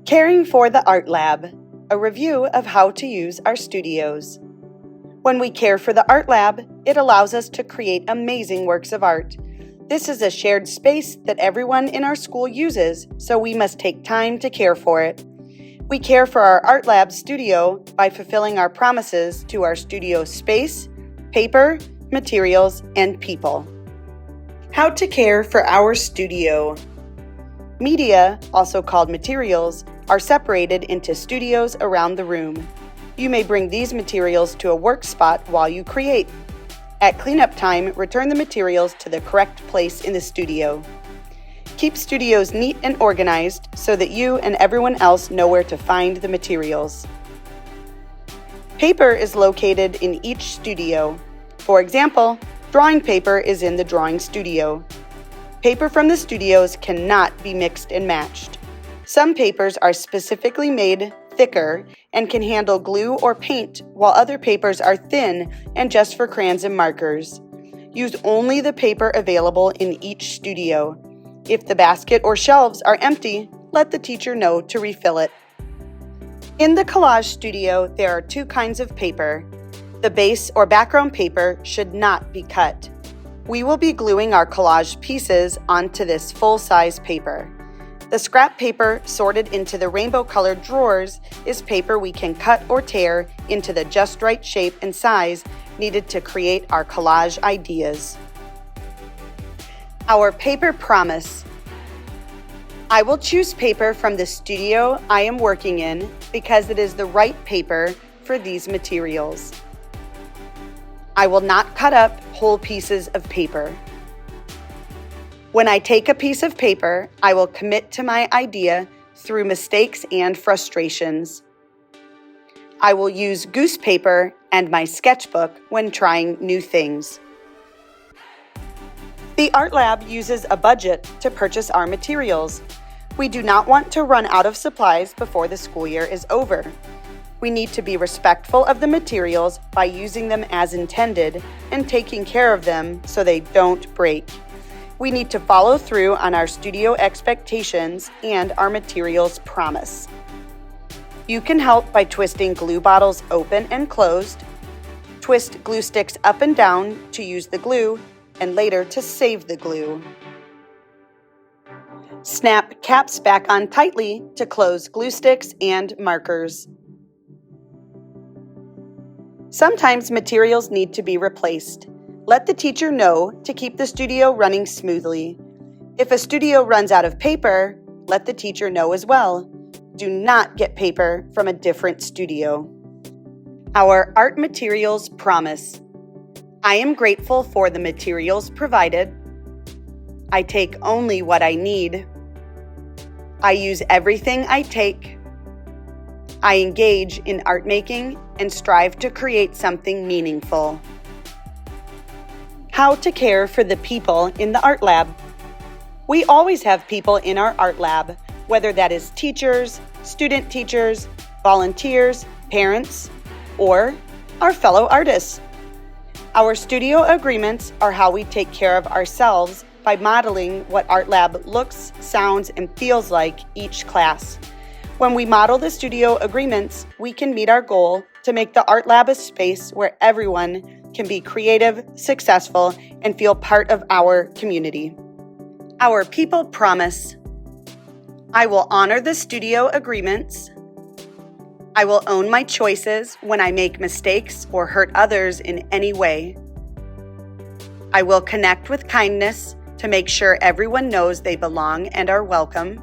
Caring for the Art Lab, a review of how to use our studios. When we care for the Art Lab, it allows us to create amazing works of art. This is a shared space that everyone in our school uses, so we must take time to care for it. We care for our Art Lab studio by fulfilling our promises to our studio space, paper, materials, and people. How to care for our studio. Media, also called materials, are separated into studios around the room. You may bring these materials to a work spot while you create. At cleanup time, return the materials to the correct place in the studio. Keep studios neat and organized so that you and everyone else know where to find the materials. Paper is located in each studio. For example, drawing paper is in the drawing studio. Paper from the studios cannot be mixed and matched. Some papers are specifically made thicker and can handle glue or paint, while other papers are thin and just for crayons and markers. Use only the paper available in each studio. If the basket or shelves are empty, let the teacher know to refill it. In the collage studio, there are two kinds of paper. The base or background paper should not be cut. We will be gluing our collage pieces onto this full-size paper. The scrap paper sorted into the rainbow-colored drawers is paper we can cut or tear into the just right shape and size needed to create our collage ideas. Our paper promise. I will choose paper from the studio I am working in because it is the right paper for these materials. I will not cut up whole pieces of paper. When I take a piece of paper, I will commit to my idea through mistakes and frustrations. I will use goose paper and my sketchbook when trying new things. The Art Lab uses a budget to purchase our materials. We do not want to run out of supplies before the school year is over. We need to be respectful of the materials by using them as intended and taking care of them so they don't break. We need to follow through on our studio expectations and our materials promise. You can help by twisting glue bottles open and closed, twist glue sticks up and down to use the glue, and later to save the glue. Snap caps back on tightly to close glue sticks and markers. Sometimes materials need to be replaced. Let the teacher know to keep the studio running smoothly. If a studio runs out of paper, let the teacher know as well. Do not get paper from a different studio. Our art materials promise. I am grateful for the materials provided. I take only what I need. I use everything I take. I engage in art making and strive to create something meaningful. How to care for the people in the Art Lab. We always have people in our Art Lab, whether that is teachers, student teachers, volunteers, parents, or our fellow artists. Our studio agreements are how we take care of ourselves by modeling what Art Lab looks, sounds, and feels like each class. When we model the studio agreements, we can meet our goal to make the Art Lab a space where everyone can be creative, successful, and feel part of our community. Our people promise. I will honor the studio agreements. I will own my choices when I make mistakes or hurt others in any way. I will connect with kindness to make sure everyone knows they belong and are welcome.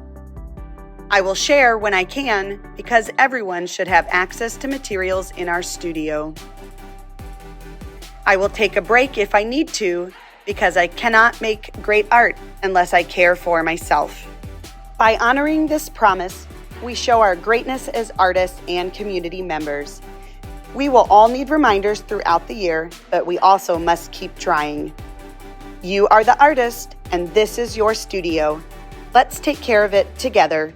I will share when I can because everyone should have access to materials in our studio. I will take a break if I need to because I cannot make great art unless I care for myself. By honoring this promise, we show our greatness as artists and community members. We will all need reminders throughout the year, but we also must keep trying. You are the artist, and this is your studio. Let's take care of it together.